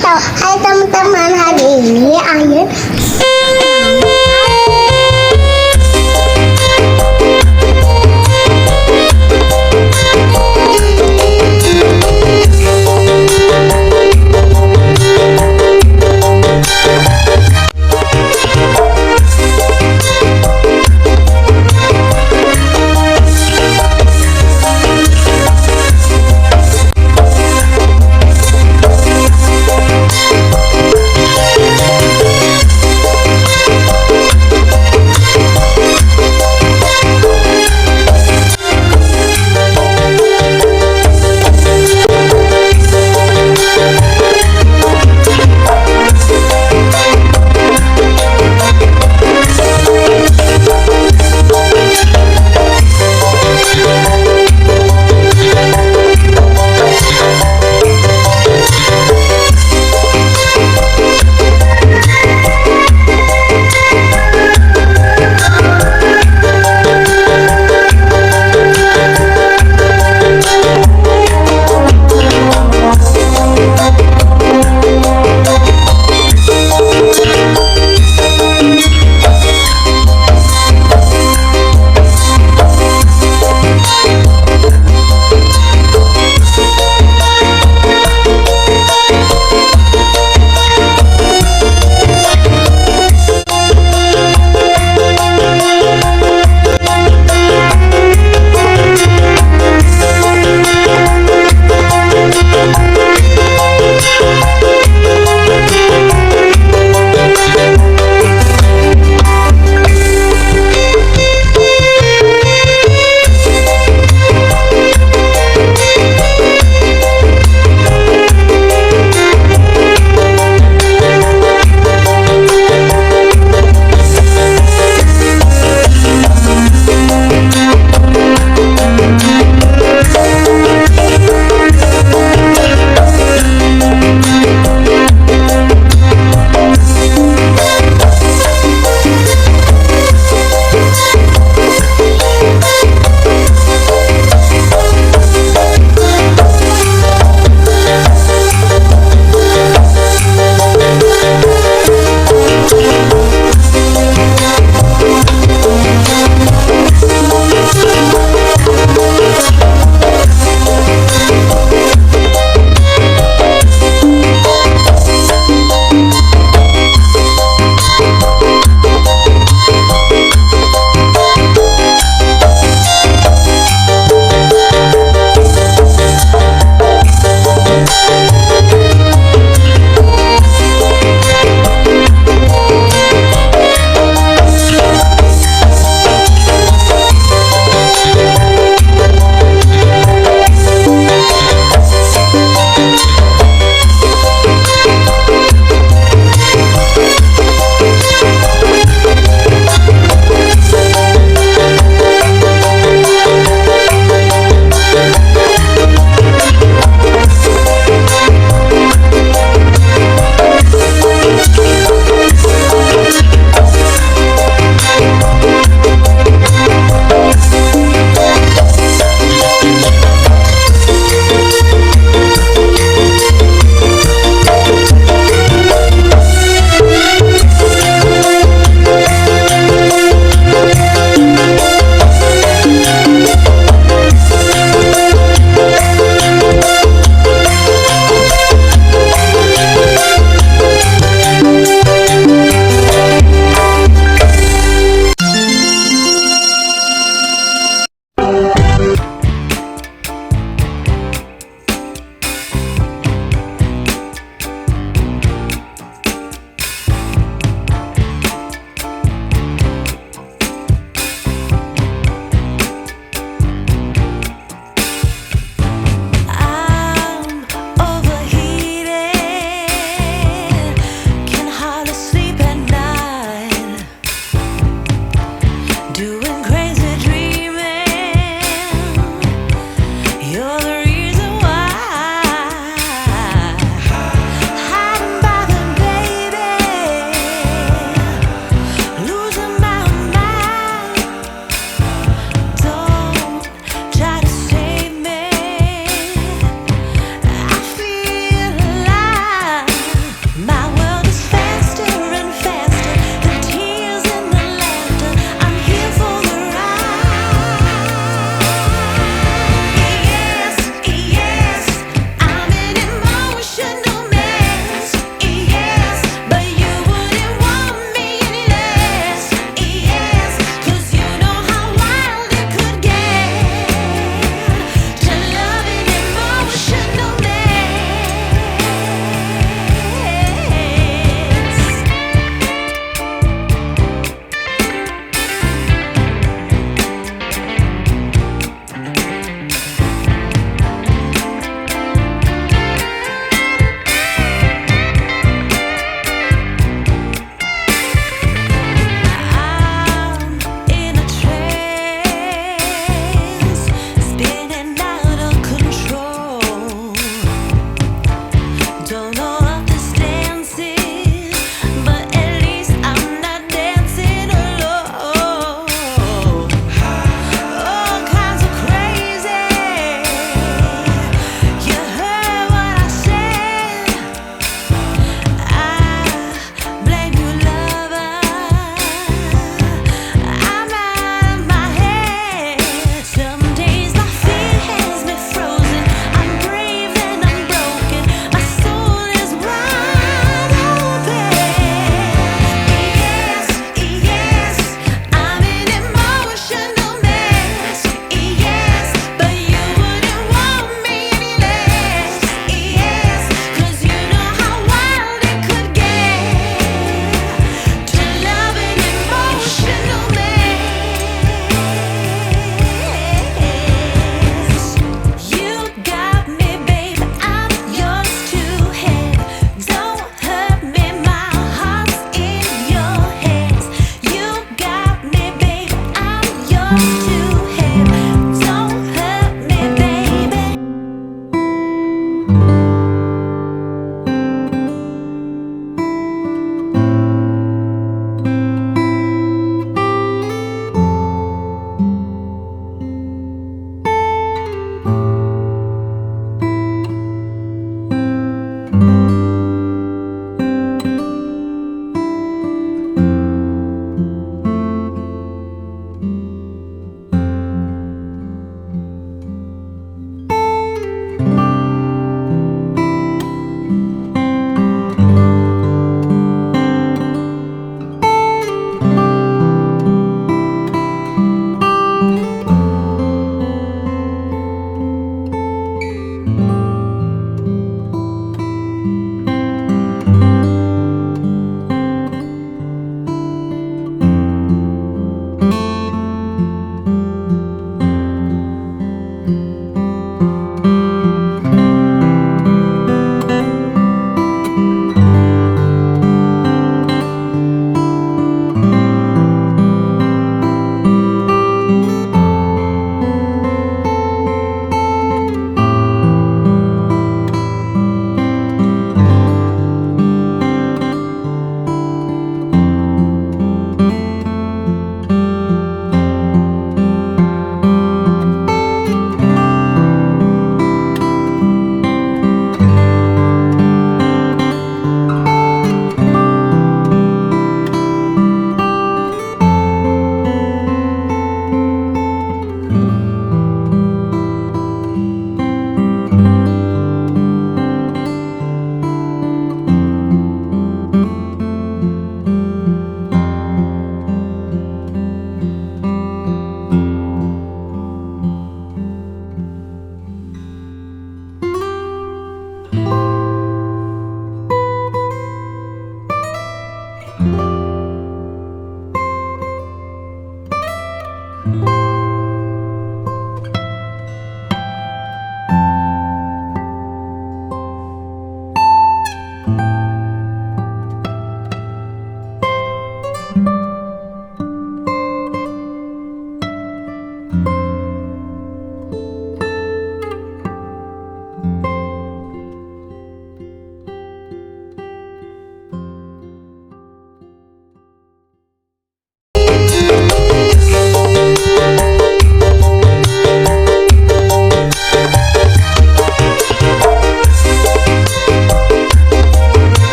tahu. Hai teman-teman, hari ini Ayun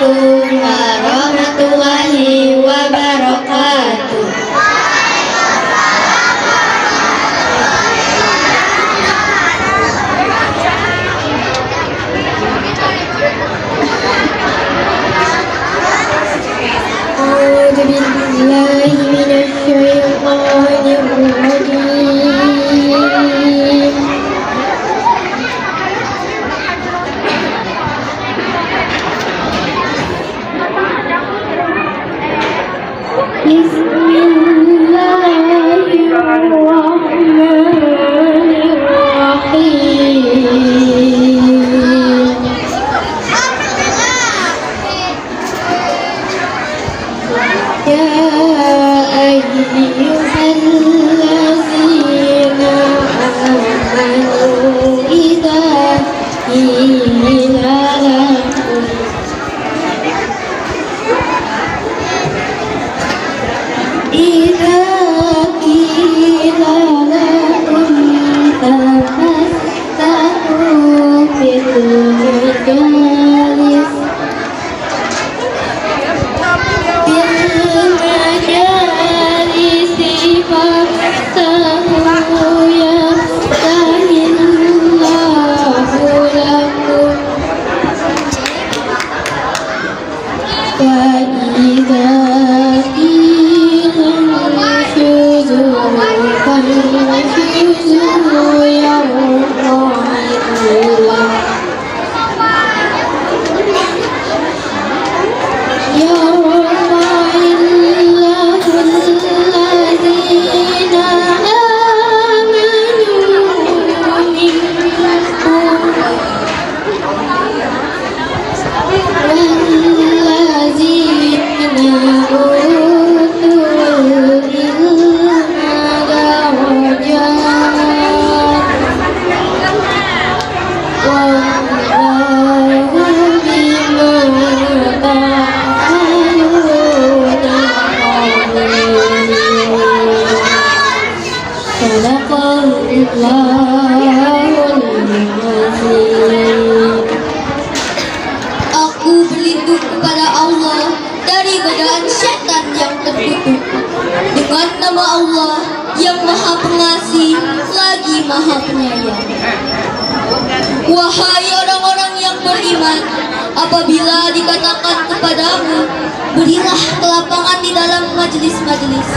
warahmatullahi wabarakatuh. A'udzu billahi minasy syaithanir rajim. Aku berlindung kepada Allah dari godaan syaitan yang terkutuk. Dengan nama Allah yang Maha Pengasih lagi Maha Penyayang. Wahai orang-orang yang beriman, apabila dikatakan kepadamu, berilah kelapangan di dalam majelis-majelis,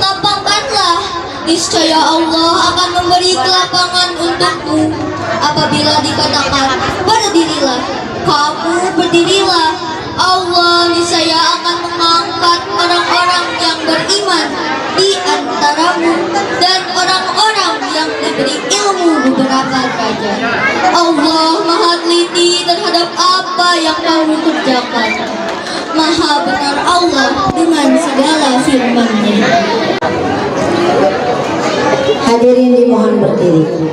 lapangkanlah, niscaya Allah akan memberi kelapangan untukmu. Apabila dikatakan berdirilah, kamu berdirilah, Allah niscaya akan mengangkat orang-orang yang beriman di antaramu dan orang-orang yang diberi ilmu beberapa derajat. Allah Maha teliti terhadap apa yang kamu kerjakan. Maha benar Allah dengan segala firman-Nya. Hadirin dimohon berdiri.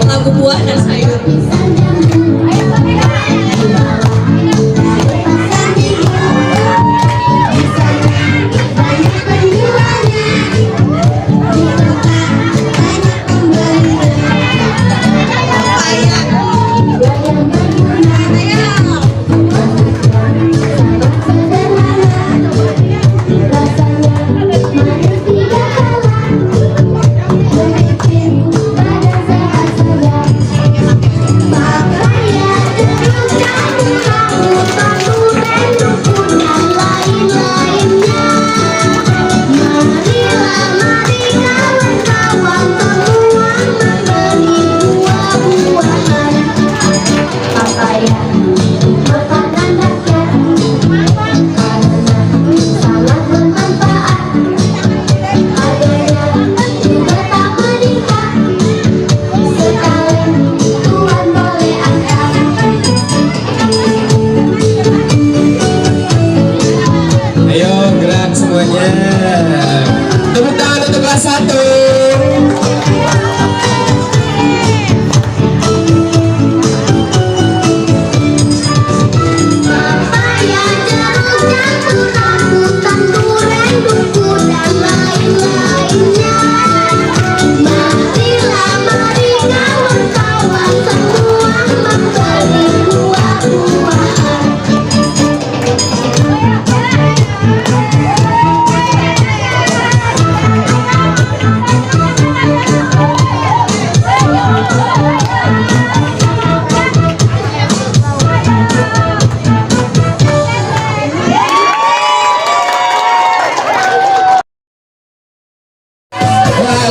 lagu buah dan sayur. Tepuk tangan untuk kelas 1.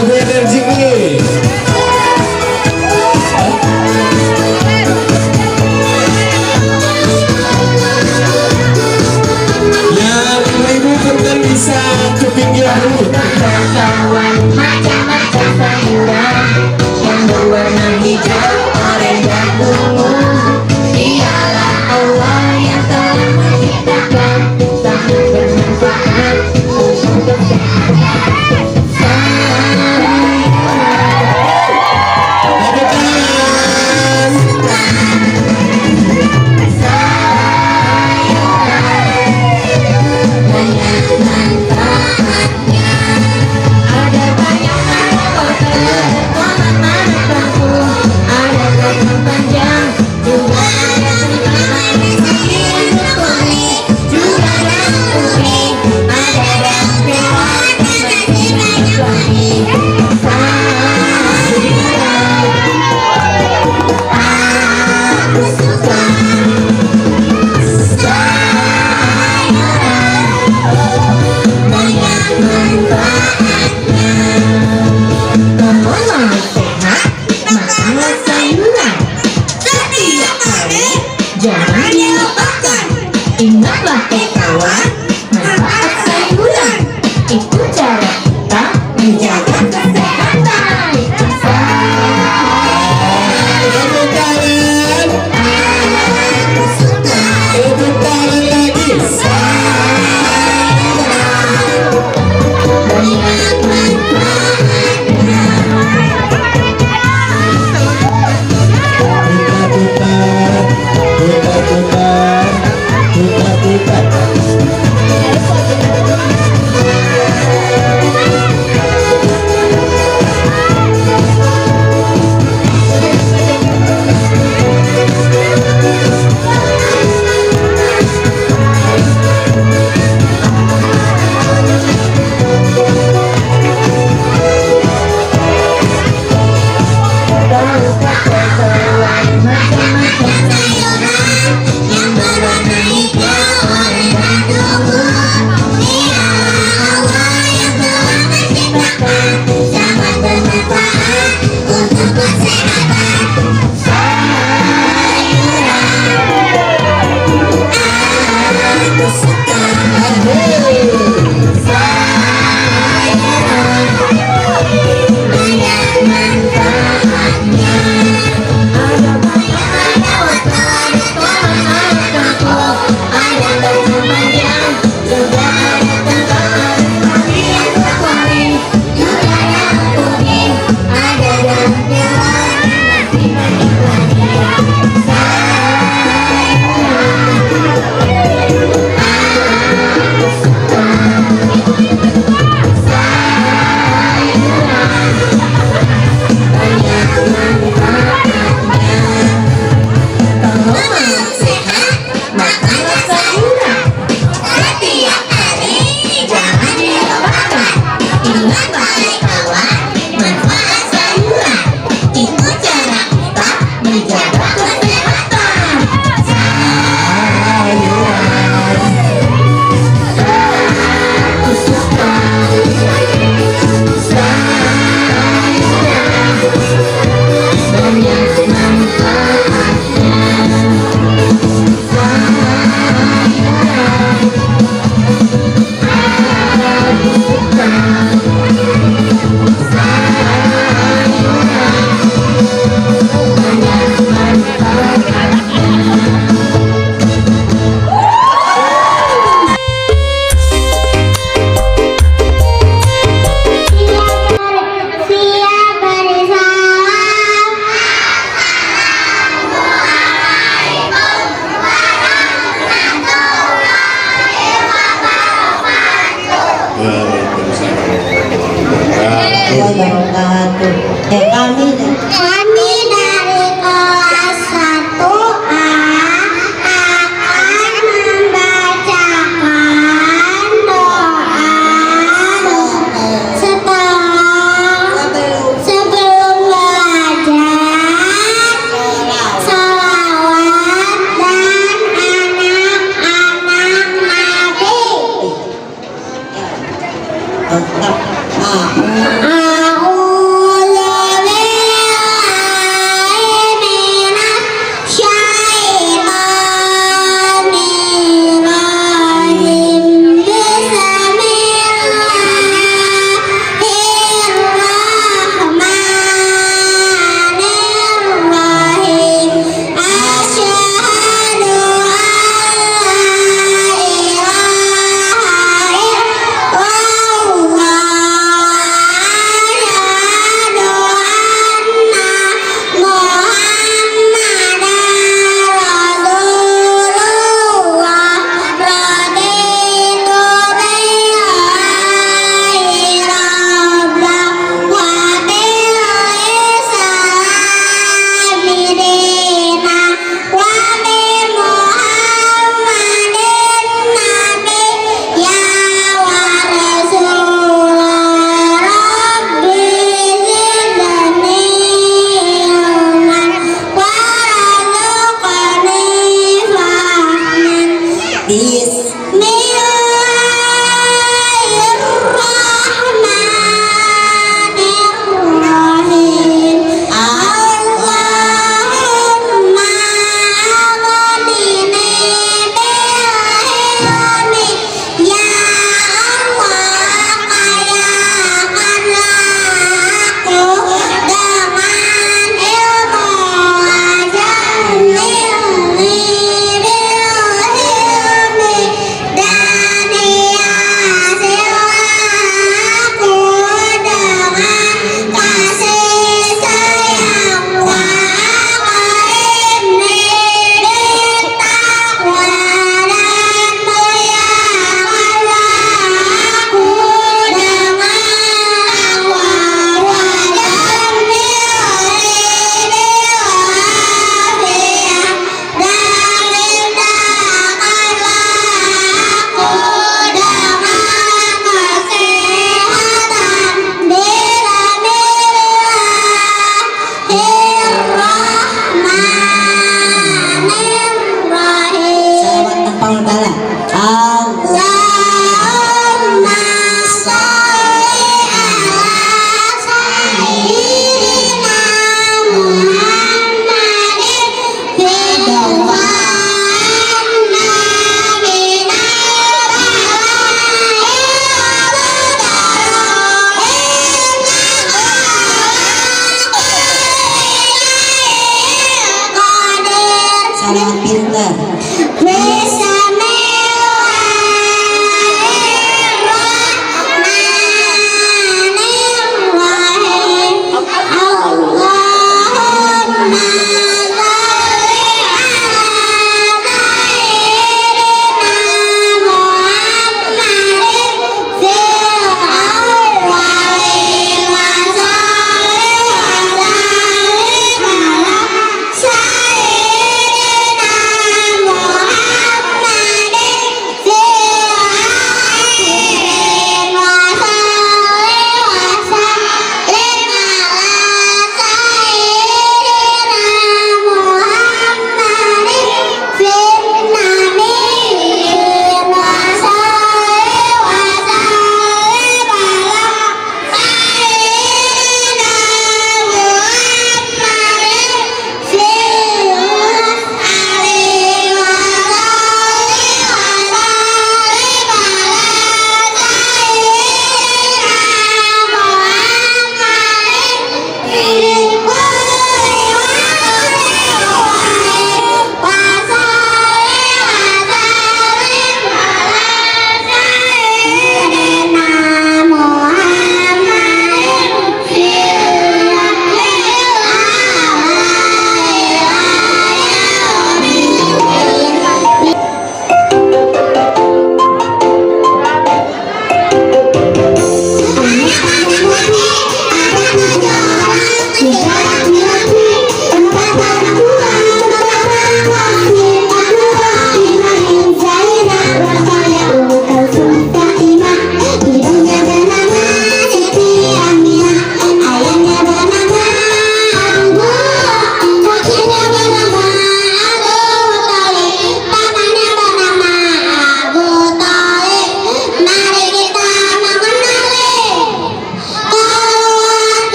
Lebih energi nih. Yang ibu punten bisa ke pinggir dulu. Kawan macam-macam sayuran yang berwarna hijau, oranye dan ungu. Dialah Allah yang telah menciptakan, sangat bermanfaat untuk kesehatan. Jangan dilupakan. Ingatlah kawan, manfaat sayuran itu cara kita menjaga kesehatan. Tepuk tangan. Tepuk tangan lagi. Banyak manfaatnya. Ada Kami dari kelas 1A akan membacakan doa sebelum belajar salawat dan anak-anak Nabi.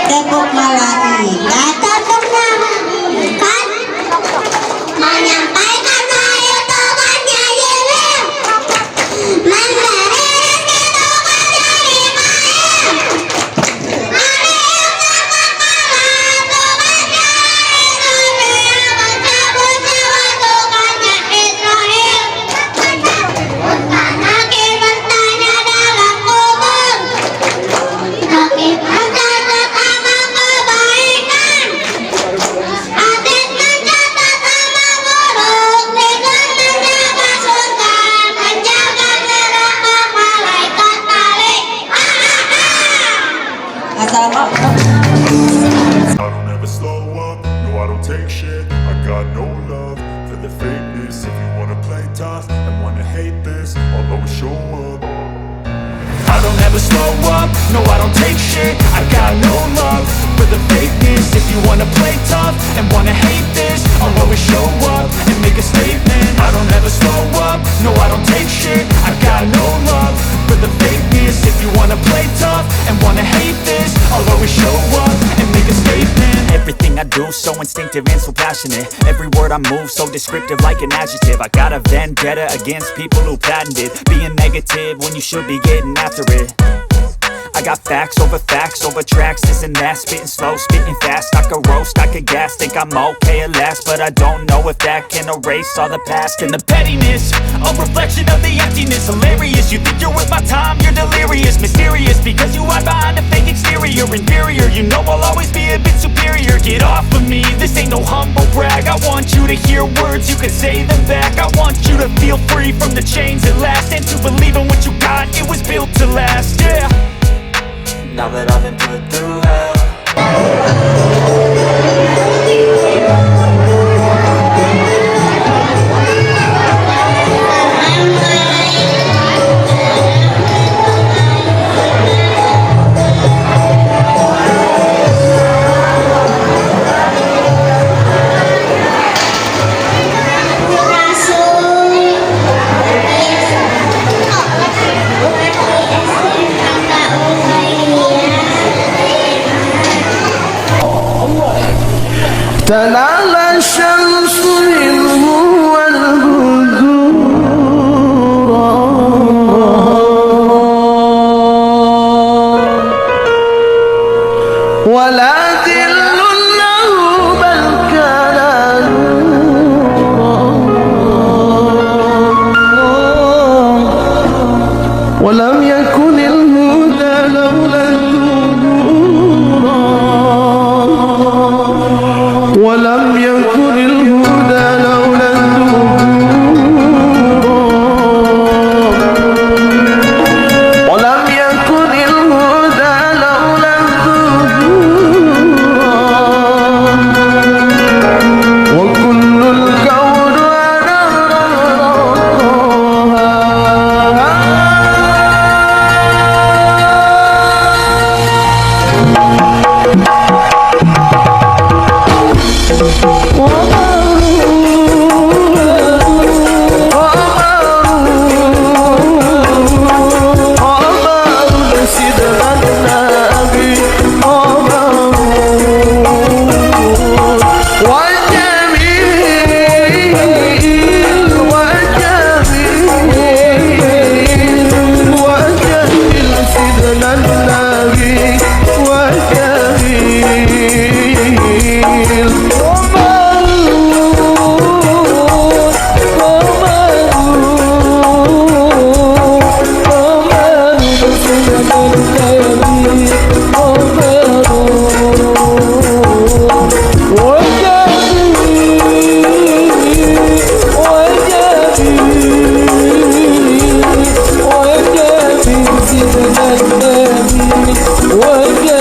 tepuk malaikat kan menyampaikan ayo tobatnya Jibril memberi tobatnya Ismail Maryam sama tobatnya Israel mencabut nyawa tobatnya Israel Nakir bertanya dalam kubur Nakir mencatat amal kebaikan Atid mencatat amal buruk Dengan menjaga surga Menjaga neraka malaikat balik I don't ever slow up, no I don't take shit. I got no love for the fakeness. If you wanna play tough and wanna hate this, I'll always show up. I don't ever slow up, no I don't take shit. I got no love for the fakeness. If you wanna play tough and wanna hate this, I'll always show up and make a statement. I don't ever slow up, no I don't take shit. I got no love for the fakeness. If you wanna play tough and wanna hate this, I'll always show up and make a statement. Everything I do so instinctive and so passionate. Every word I move so descriptive like an adjective. I got a vendetta against people who patented being negative when you should be getting after it. I got facts over tracks, this and that. Spitting slow, spitting fast. I could roast, I could gas. Think I'm okay at last, but I don't know if that can erase all the past. And the pettiness, a reflection of the emptiness. Hilarious, you think you're worth my time, you're delirious. Mysterious, because you hide behind a fake exterior. Inferior, you know I'll always be a bit superior. Get off of me, this ain't no humble brag. I want you to hear words, you can say them back. I want you to feel free from the chains at last, and to believe in what you got, it was built to last, yeah. Now that I've been put through hell, تنال الشمس منه والبذور ولا ذل له بل كان نورا ولم يكن الهدى لولا ولم يكن الهدى لولا ولم يكن الهدى لولا وكل الكون وجميل